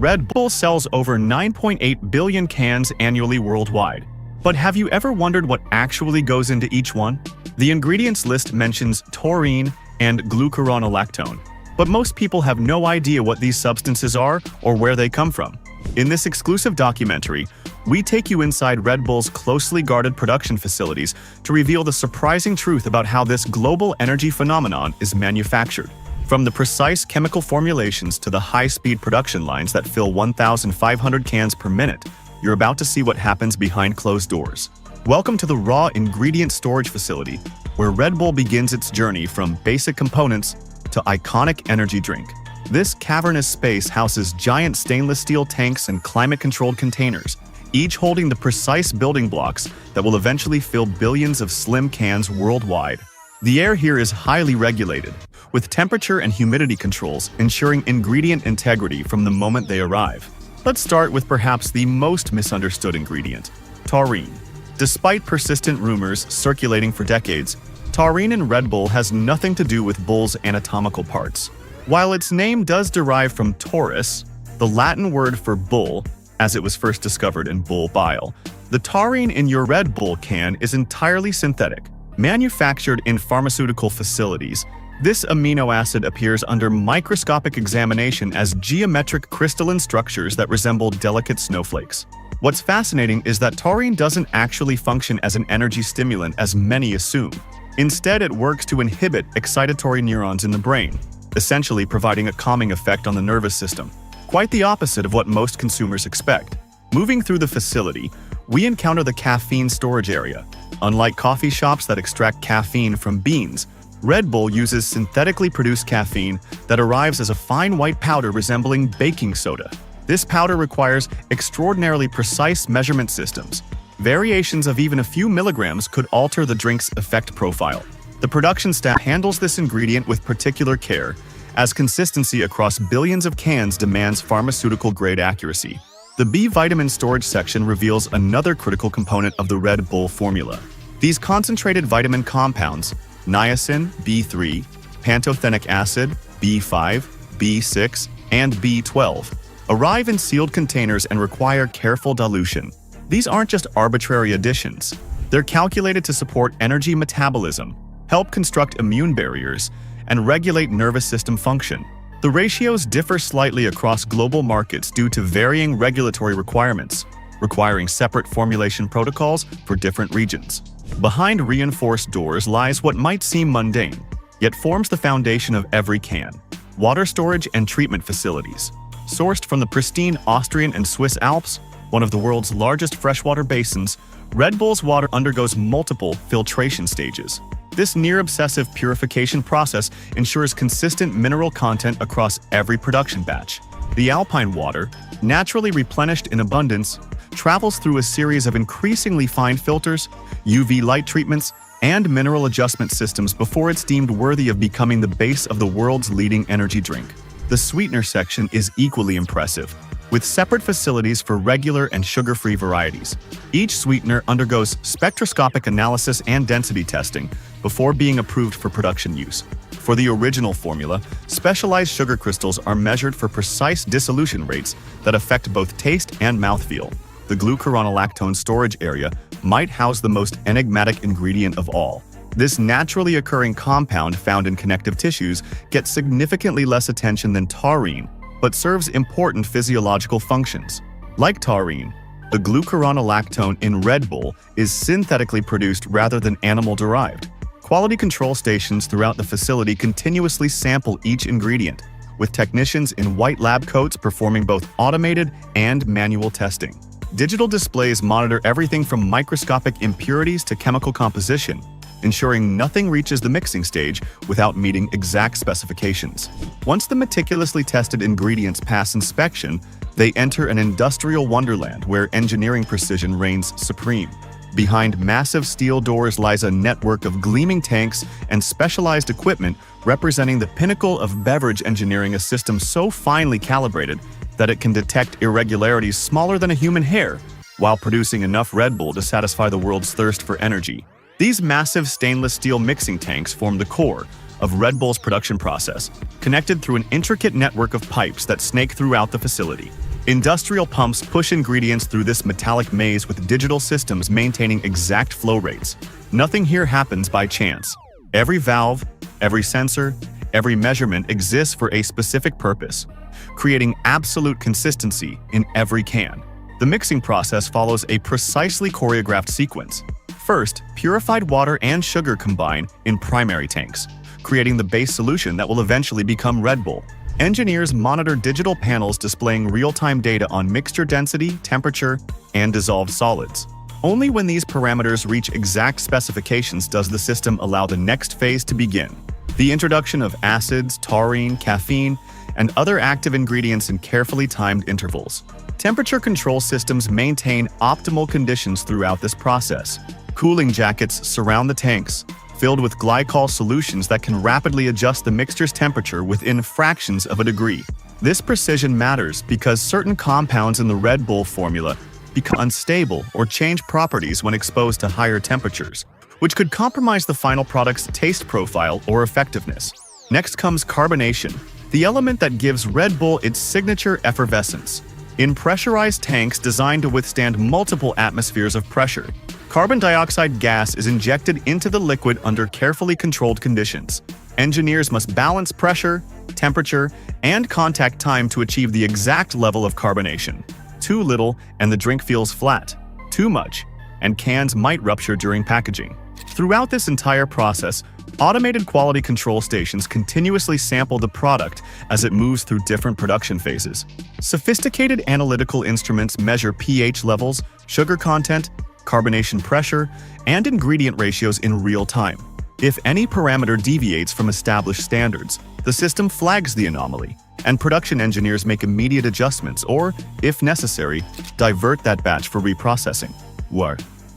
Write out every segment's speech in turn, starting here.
Red Bull sells over 9.8 billion cans annually worldwide. But have you ever wondered what actually goes into each one? The ingredients list mentions taurine and glucuronolactone, but most people have no idea what these substances are or where they come from. In this exclusive documentary, we take you inside Red Bull's closely guarded production facilities to reveal the surprising truth about how this global energy phenomenon is manufactured. From the precise chemical formulations to the high-speed production lines that fill 1,500 cans per minute, you're about to see what happens behind closed doors. Welcome to the raw ingredient storage facility, where Red Bull begins its journey from basic components to iconic energy drink. This cavernous space houses giant stainless steel tanks and climate-controlled containers, each holding the precise building blocks that will eventually fill billions of slim cans worldwide. The air here is highly regulated, with temperature and humidity controls ensuring ingredient integrity from the moment they arrive. Let's start with perhaps the most misunderstood ingredient, taurine. Despite persistent rumors circulating for decades, taurine in Red Bull has nothing to do with Bull's anatomical parts. While its name does derive from taurus, the Latin word for bull, as it was first discovered in bull bile, the taurine in your Red Bull can is entirely synthetic. Manufactured in pharmaceutical facilities, this amino acid appears under microscopic examination as geometric crystalline structures that resemble delicate snowflakes. What's fascinating is that taurine doesn't actually function as an energy stimulant as many assume. Instead, it works to inhibit excitatory neurons in the brain, essentially providing a calming effect on the nervous system. Quite the opposite of what most consumers expect. Moving through the facility, we encounter the caffeine storage area. Unlike coffee shops that extract caffeine from beans, Red Bull uses synthetically produced caffeine that arrives as a fine white powder resembling baking soda. This powder requires extraordinarily precise measurement systems. Variations of even a few milligrams could alter the drink's effect profile. The production staff handles this ingredient with particular care, as consistency across billions of cans demands pharmaceutical-grade accuracy. The B vitamin storage section reveals another critical component of the Red Bull formula. These concentrated vitamin compounds, niacin, B3, pantothenic acid, B5, B6, and B12, arrive in sealed containers and require careful dilution. These aren't just arbitrary additions. They're calculated to support energy metabolism, help construct immune barriers, and regulate nervous system function. The ratios differ slightly across global markets due to varying regulatory requirements, requiring separate formulation protocols for different regions. Behind reinforced doors lies what might seem mundane, yet forms the foundation of every can: water storage and treatment facilities. Sourced from the pristine Austrian and Swiss Alps, one of the world's largest freshwater basins, Red Bull's water undergoes multiple filtration stages. This near-obsessive purification process ensures consistent mineral content across every production batch. The alpine water, naturally replenished in abundance, travels through a series of increasingly fine filters, UV light treatments, and mineral adjustment systems before it's deemed worthy of becoming the base of the world's leading energy drink. The sweetener section is equally impressive, with separate facilities for regular and sugar-free varieties. Each sweetener undergoes spectroscopic analysis and density testing before being approved for production use. For the original formula, specialized sugar crystals are measured for precise dissolution rates that affect both taste and mouthfeel. The glucuronolactone storage area might house the most enigmatic ingredient of all. This naturally occurring compound found in connective tissues gets significantly less attention than taurine, but serves important physiological functions. Like taurine, the glucuronolactone in Red Bull is synthetically produced rather than animal-derived. Quality control stations throughout the facility continuously sample each ingredient, with technicians in white lab coats performing both automated and manual testing. Digital displays monitor everything from microscopic impurities to chemical composition, ensuring nothing reaches the mixing stage without meeting exact specifications. Once the meticulously tested ingredients pass inspection, they enter an industrial wonderland where engineering precision reigns supreme. Behind massive steel doors lies a network of gleaming tanks and specialized equipment representing the pinnacle of beverage engineering, a system so finely calibrated that it can detect irregularities smaller than a human hair, while producing enough Red Bull to satisfy the world's thirst for energy. These massive stainless steel mixing tanks form the core of Red Bull's production process, connected through an intricate network of pipes that snake throughout the facility. Industrial pumps push ingredients through this metallic maze with digital systems maintaining exact flow rates. Nothing here happens by chance. Every valve, every sensor, every measurement exists for a specific purpose, creating absolute consistency in every can. The mixing process follows a precisely choreographed sequence. First, purified water and sugar combine in primary tanks, creating the base solution that will eventually become Red Bull. Engineers monitor digital panels displaying real-time data on mixture density, temperature, and dissolved solids. Only when these parameters reach exact specifications does the system allow the next phase to begin: the introduction of acids, taurine, caffeine, and other active ingredients in carefully timed intervals. Temperature control systems maintain optimal conditions throughout this process. Cooling jackets surround the tanks, filled with glycol solutions that can rapidly adjust the mixture's temperature within fractions of a degree. This precision matters because certain compounds in the Red Bull formula become unstable or change properties when exposed to higher temperatures, which could compromise the final product's taste profile or effectiveness. Next comes carbonation, the element that gives Red Bull its signature effervescence. In pressurized tanks designed to withstand multiple atmospheres of pressure, carbon dioxide gas is injected into the liquid under carefully controlled conditions. Engineers must balance pressure, temperature, and contact time to achieve the exact level of carbonation. Too little, and the drink feels flat. Too much, and cans might rupture during packaging. Throughout this entire process, automated quality control stations continuously sample the product as it moves through different production phases. Sophisticated analytical instruments measure pH levels, sugar content, carbonation pressure, and ingredient ratios in real time. If any parameter deviates from established standards, the system flags the anomaly, and production engineers make immediate adjustments or, if necessary, divert that batch for reprocessing.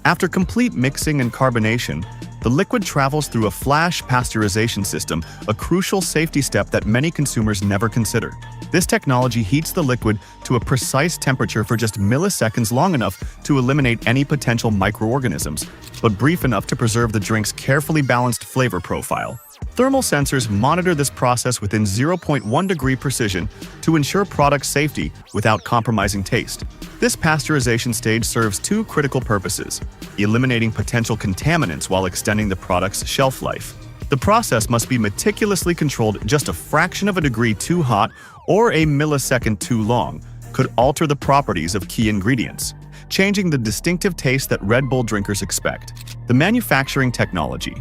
After complete mixing and carbonation, the liquid travels through a flash pasteurization system, a crucial safety step that many consumers never consider. This technology heats the liquid to a precise temperature for just milliseconds, long enough to eliminate any potential microorganisms, but brief enough to preserve the drink's carefully balanced flavor profile. Thermal sensors monitor this process within 0.1 degree precision to ensure product safety without compromising taste. This pasteurization stage serves two critical purposes: eliminating potential contaminants while extending the product's shelf life. The process must be meticulously controlled. Just a fraction of a degree too hot or a millisecond too long could alter the properties of key ingredients, changing the distinctive taste that Red Bull drinkers expect. The manufacturing technology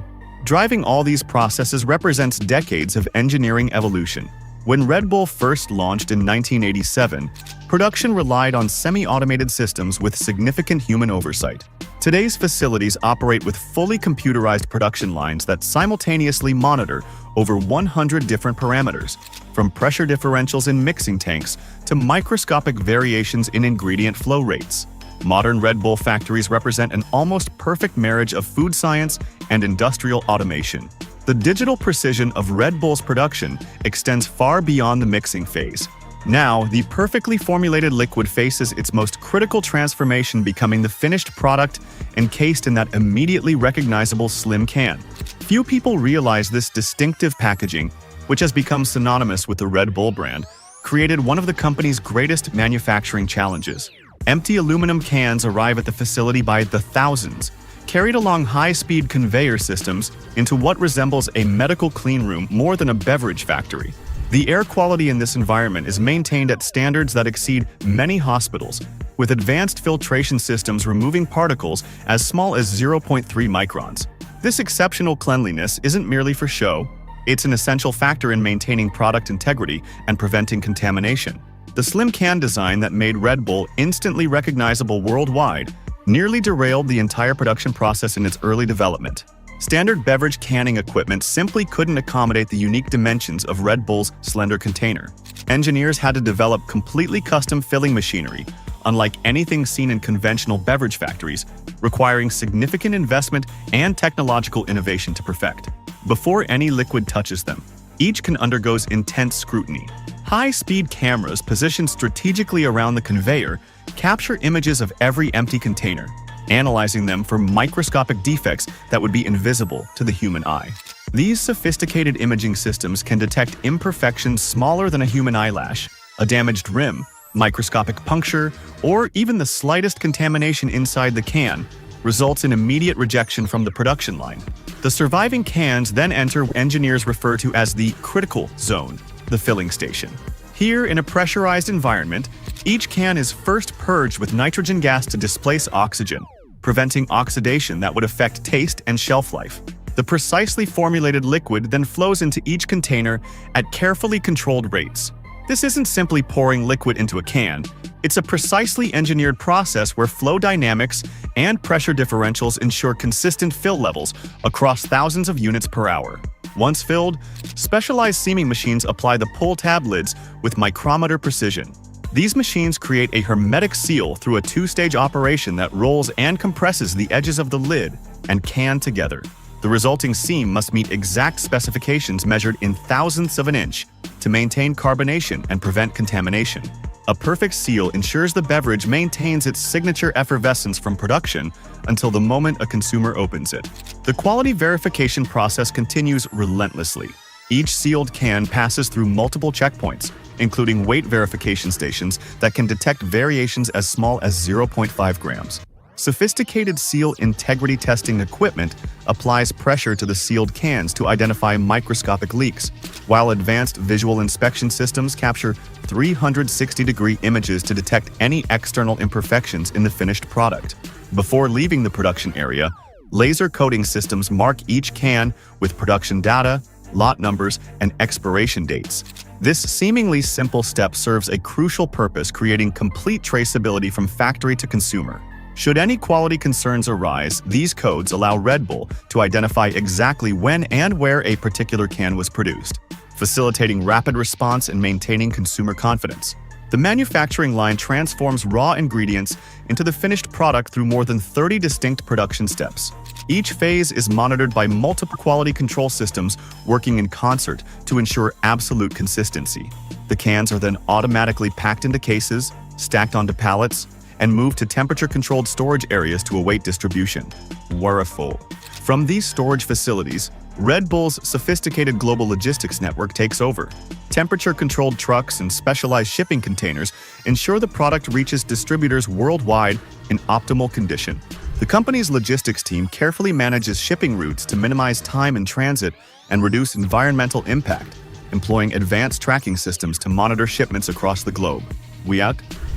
driving all these processes represents decades of engineering evolution. When Red Bull first launched in 1987, production relied on semi-automated systems with significant human oversight. Today's facilities operate with fully computerized production lines that simultaneously monitor over 100 different parameters, from pressure differentials in mixing tanks to microscopic variations in ingredient flow rates. Modern Red Bull factories represent an almost perfect marriage of food science and industrial automation. The digital precision of Red Bull's production extends far beyond the mixing phase. Now, the perfectly formulated liquid faces its most critical transformation, becoming the finished product encased in that immediately recognizable slim can. Few people realize this distinctive packaging, which has become synonymous with the Red Bull brand, created one of the company's greatest manufacturing challenges. Empty aluminum cans arrive at the facility by the thousands, carried along high-speed conveyor systems into what resembles a medical cleanroom more than a beverage factory. The air quality in this environment is maintained at standards that exceed many hospitals, with advanced filtration systems removing particles as small as 0.3 microns. This exceptional cleanliness isn't merely for show, it's an essential factor in maintaining product integrity and preventing contamination. The slim can design that made Red Bull instantly recognizable worldwide nearly derailed the entire production process in its early development. Standard beverage canning equipment simply couldn't accommodate the unique dimensions of Red Bull's slender container. Engineers had to develop completely custom filling machinery, unlike anything seen in conventional beverage factories, requiring significant investment and technological innovation to perfect. Before any liquid touches them, each can undergo intense scrutiny. High-speed cameras positioned strategically around the conveyor capture images of every empty container, analyzing them for microscopic defects that would be invisible to the human eye. These sophisticated imaging systems can detect imperfections smaller than a human eyelash, a damaged rim, Microscopic puncture, or even the slightest contamination inside the can results in immediate rejection from the production line. The surviving cans then enter what engineers refer to as the critical zone, the filling station. Here, in a pressurized environment, each can is first purged with nitrogen gas to displace oxygen, preventing oxidation that would affect taste and shelf life. The precisely formulated liquid then flows into each container at carefully controlled rates. This isn't simply pouring liquid into a can. It's a precisely engineered process where flow dynamics and pressure differentials ensure consistent fill levels across thousands of units per hour. Once filled, specialized seaming machines apply the pull tab lids with micrometer precision. These machines create a hermetic seal through a two-stage operation that rolls and compresses the edges of the lid and can together. The resulting seam must meet exact specifications measured in thousandths of an inch to maintain carbonation and prevent contamination. A perfect seal ensures the beverage maintains its signature effervescence from production until the moment a consumer opens it. The quality verification process continues relentlessly. Each sealed can passes through multiple checkpoints, including weight verification stations that can detect variations as small as 0.5 grams. Sophisticated seal integrity testing equipment applies pressure to the sealed cans to identify microscopic leaks, while advanced visual inspection systems capture 360-degree images to detect any external imperfections in the finished product. Before leaving the production area, laser coating systems mark each can with production data, lot numbers, and expiration dates. This seemingly simple step serves a crucial purpose, creating complete traceability from factory to consumer. Should any quality concerns arise, these codes allow Red Bull to identify exactly when and where a particular can was produced, facilitating rapid response and maintaining consumer confidence. The manufacturing line transforms raw ingredients into the finished product through more than 30 distinct production steps. Each phase is monitored by multiple quality control systems working in concert to ensure absolute consistency. The cans are then automatically packed into cases, stacked onto pallets, and moved to temperature-controlled storage areas to await distribution. Wonderful. From these storage facilities, Red Bull's sophisticated global logistics network takes over. Temperature-controlled trucks and specialized shipping containers ensure the product reaches distributors worldwide in optimal condition. The company's logistics team carefully manages shipping routes to minimize time in transit and reduce environmental impact, employing advanced tracking systems to monitor shipments across the globe.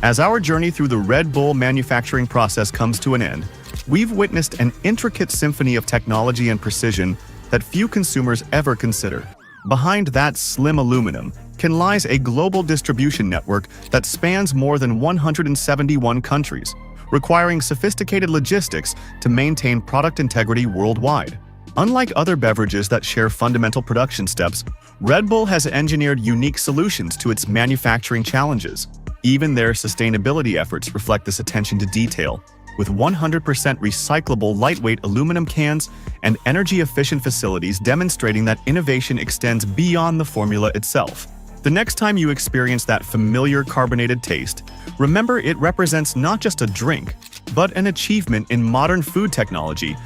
As our journey through the Red Bull manufacturing process comes to an end, we've witnessed an intricate symphony of technology and precision that few consumers ever consider. Behind that slim aluminum lies a global distribution network that spans more than 171 countries, requiring sophisticated logistics to maintain product integrity worldwide. Unlike other beverages that share fundamental production steps, Red Bull has engineered unique solutions to its manufacturing challenges. Even their sustainability efforts reflect this attention to detail, with 100% recyclable lightweight aluminum cans and energy-efficient facilities demonstrating that innovation extends beyond the formula itself. The next time you experience that familiar carbonated taste, remember it represents not just a drink, but an achievement in modern food technology